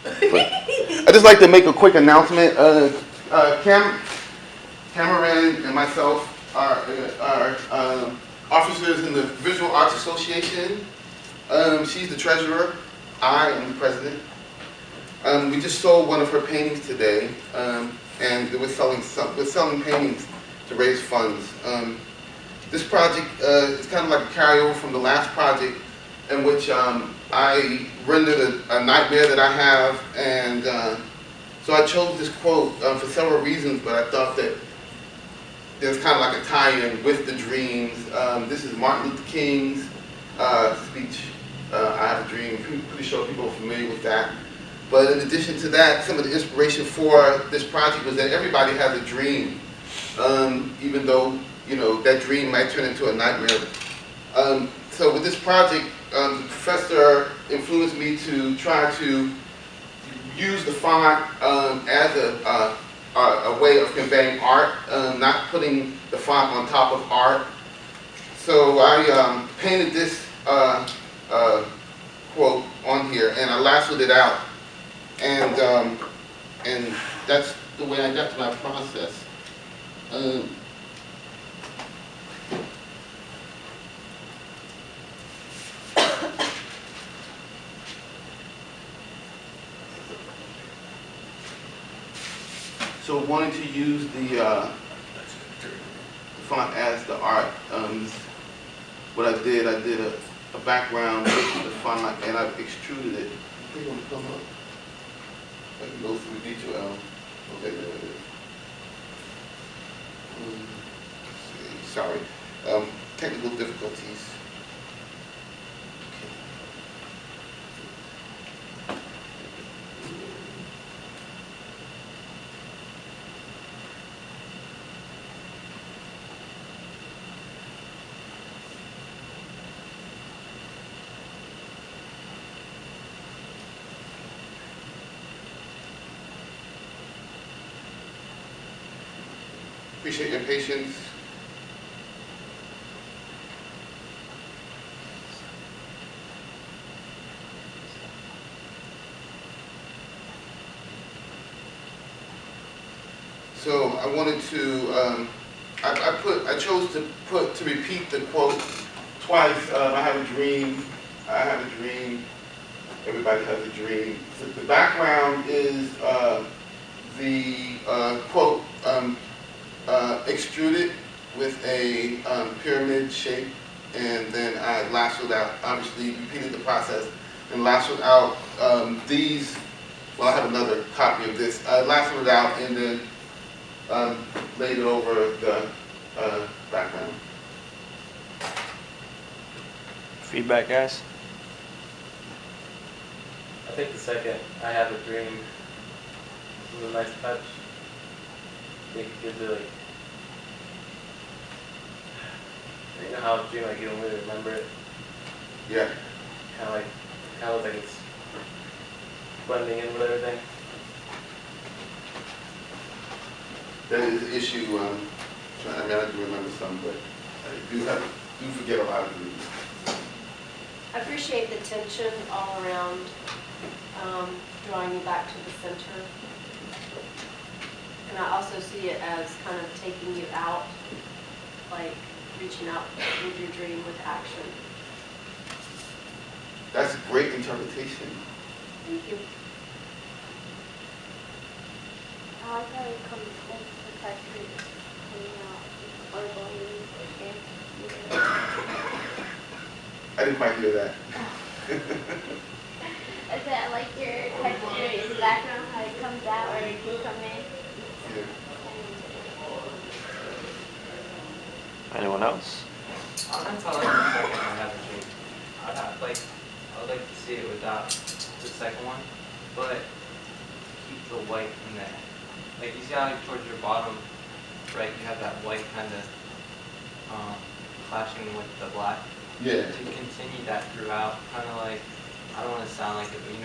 But I'd just like to make a quick announcement. Cameron and myself are officers in the Visual Arts Association. She's the treasurer. I am the president. We just sold one of her paintings today, and we're selling paintings to raise funds. This project is kind of like a carryover from the last project, in which I rendered a nightmare that I have, and so I chose this quote for several reasons, but I thought that there's kind of like a tie-in with the dreams. This is Martin Luther King's speech, I have a dream. Pretty sure people are familiar with that. But in addition to that, some of the inspiration for this project was that everybody has a dream, even though that dream might turn into a nightmare. So with this project, the professor influenced me to try to use the font as a way of conveying art, not putting the font on top of art. So I painted this quote on here, and I lassoed it out, and that's the way I got to my process. So wanting to use the font as the art, what I did a background with the font, and I've extruded it. You want to come up? I can go through D2L. Okay, there it is. Let's see. Sorry, technical difficulties. Appreciate your patience. So I wanted to, I chose to repeat the quote twice. I have a dream, I have a dream, everybody has a dream. So the background is the quote, extruded with a pyramid shape, and then I lassoed out, obviously repeated the process, and lassoed out these, well, I have another copy of this. I lassoed it out and then laid it over the background. Feedback, guys? I think the second, I have a dream, was a nice touch. I think it gives it like, you know how a dream, like you don't really remember it? Yeah. Kind of looks like it's blending in with everything. That is the issue. I mean, I do remember some, but I do forget a lot of dreams. I appreciate the tension all around, drawing you back to the center. And I also see it as kind of taking you out, like reaching out with your dream with action. That's a great interpretation. Thank you. I like how it comes in the factory coming out or going in. I didn't quite hear that. I said I like your texture in the background, how it comes out or it can come in. Yeah. Anyone else? That's how I like the second I have a dream. I would like to see it without the second one, but keep the white in there. Like you see how towards your bottom, right, you have that white kind of clashing with the black. Yeah. To continue that throughout, kind of like, I don't want to sound like it, but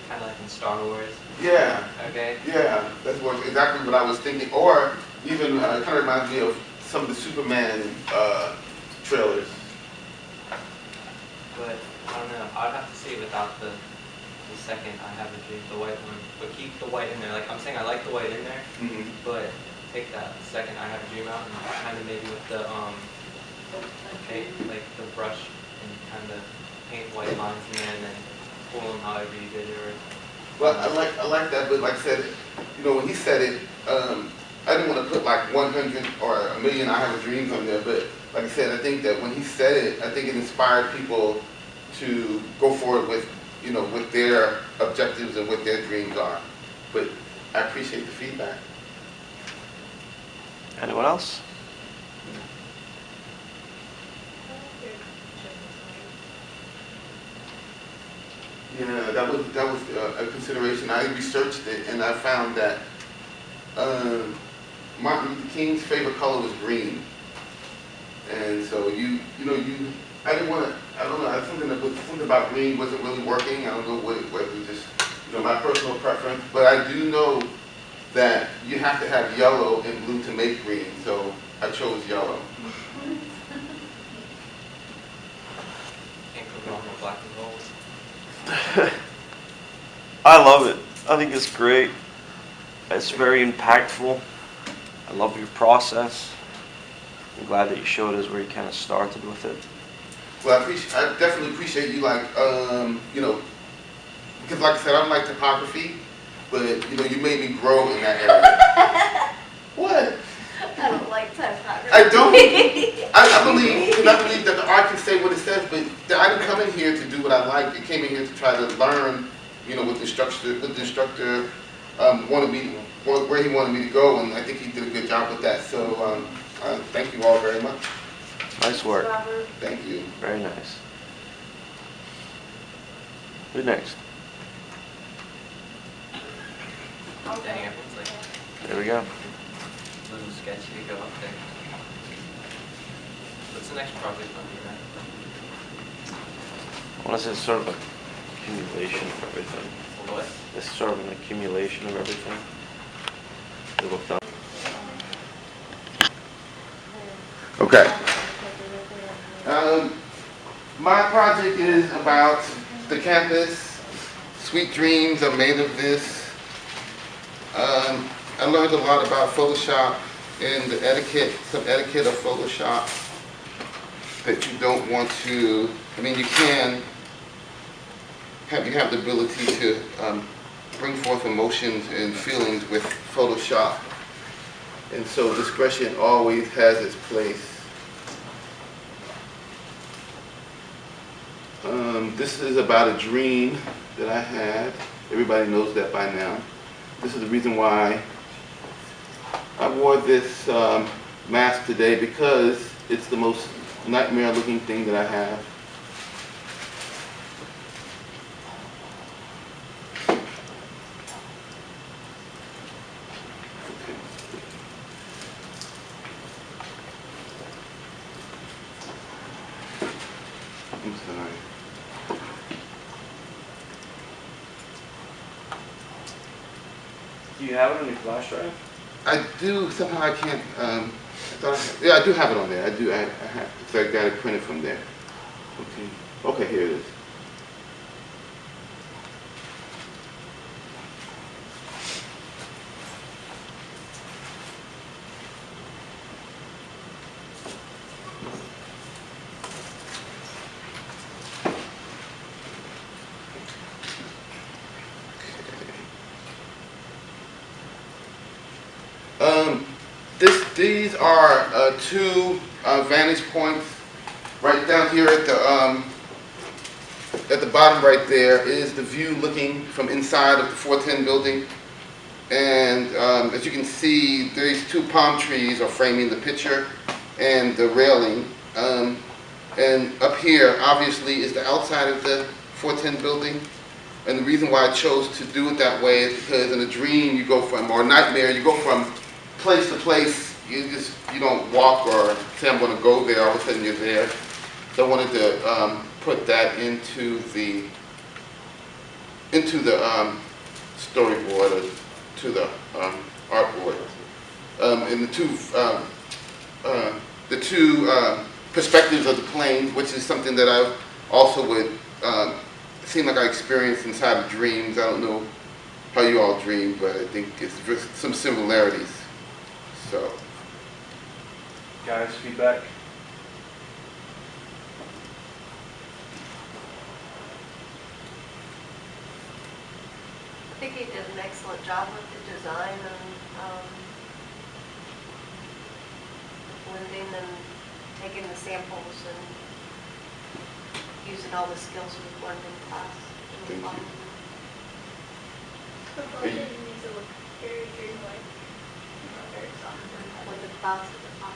kind of like in Star Wars. Yeah. Okay. Yeah, that's exactly what I was thinking. Or even it kind of reminds me of some of the Superman trailers. But I don't know. I'd have to see it without the second I have a dream, the white one, but keep the white in there. Like I'm saying, I like the white in there, Mhm. but take that second I have a dream out and kind of maybe with the paint, like the brush, and kind of paint white lines in there and then pull them however you did it. Or Well, I like that, but like I said, you know, when he said it, I didn't want to put like 100 or a million I have dreams on there, but like I said, I think that when he said it, I think it inspired people to go forward with, you know, with their objectives and what their dreams are. But I appreciate the feedback. Anyone else? Yeah, that was a consideration. I researched it and I found that Martin Luther King's favorite color was green, and so I didn't want to. I don't know. Something about green wasn't really working. I don't know what it was. It was just my personal preference. But I do know that you have to have yellow and blue to make green. So I chose yellow. can't go wrong with black and gold. I love it. I think it's great. It's very impactful. I love your process. I'm glad that you showed us where you kind of started with it. Well, I definitely appreciate you, like, because like I said, I don't like topography, but you made me grow in that area. What? I don't like typography. I don't. I believe that the art can say what it says, but I didn't come in here to do what I like. I came in here to try to learn, what the instructor wanted me, where he wanted me to go, and I think he did a good job with that. So thank you all very much. Nice work. Robert. Thank you. Very nice. Who's next? Danny Okay. Evans, like, There we go. a little sketchy to go up there. What's the next project on here, man? Well, this is sort of an accumulation of everything. What? This is sort of an accumulation of everything. We looked up. Okay. My project is about the campus. Sweet dreams are made of this. I learned a lot about Photoshop and the etiquette, some etiquette of Photoshop that you don't want to, you can have the ability to bring forth emotions and feelings with Photoshop. And so discretion always has its place. This is about a dream that I had. Everybody knows that by now. This is the reason why I wore this mask today, because it's the most nightmare looking thing that I have. I'm sorry. Do you have it on your flash drive? I do, somehow I can't, yeah, I do have it on there. I have, so I got it printed from there. Okay, here it is. These are two vantage points. Right down here at the bottom right there is the view looking from inside of the 410 building. And as you can see, these two palm trees are framing the picture and the railing. And up here, obviously, is the outside of the 410 building. And the reason why I chose to do it that way is because in a dream you go from, or a nightmare, you go from place to place. You don't walk or say I'm going to go there, all of a sudden you're there. So I wanted to put that into the storyboard, or to the artboard. And the two perspectives of the plane, which is something that I also would seemed like I experienced inside of dreams. I don't know how you all dream, but I think it's just some similarities. So, Guys, feedback? I think he did an excellent job with the design and blending and taking the samples and using all the skills we've learned in class. Thank you. The building needs to look very dreamlike. Very soft. With the clouds at the top.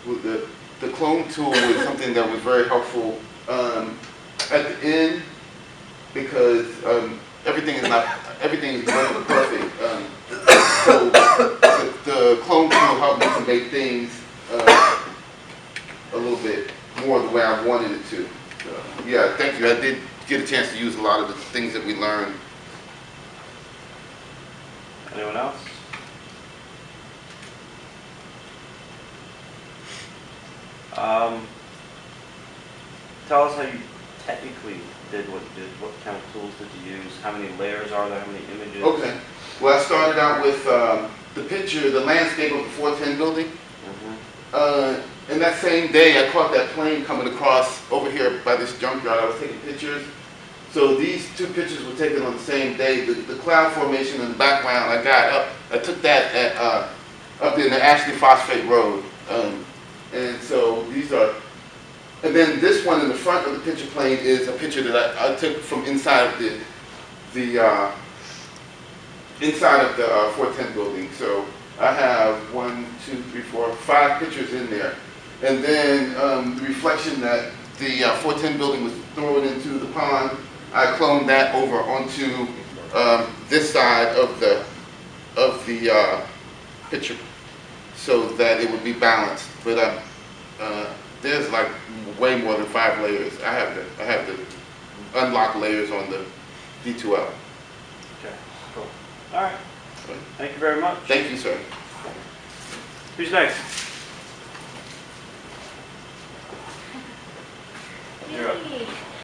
with the clone tool was something that was very helpful at the end because everything is perfect. So the clone tool helped me to make things a little bit more the way I wanted it to. So, yeah, thank you. I did get a chance to use a lot of the things that we learned. Anyone else? Tell us how you technically did what you did. What kind of tools did you use? How many layers are there? How many images? Okay. Well, I started out with the picture, the landscape of the 410 building. And that same day, I caught that plane coming across over here by this junkyard. I was taking pictures. So these two pictures were taken on the same day. The cloud formation in the background, I took that at, up in the Ashley Phosphate Road. And so these are, and then this one in the front of the picture plane is a picture that I took from inside of the inside of the 410 building. So I have 1, 2, 3, 4, 5 pictures in there. And then the reflection that the 410 building was throwing into the pond, I cloned that over onto this side of the picture so that it would be balanced. But there's like way more than 5 layers. I have to unlock layers on the D2L. Okay, cool. All right. Thank you very much. Thank you, sir. Who's next?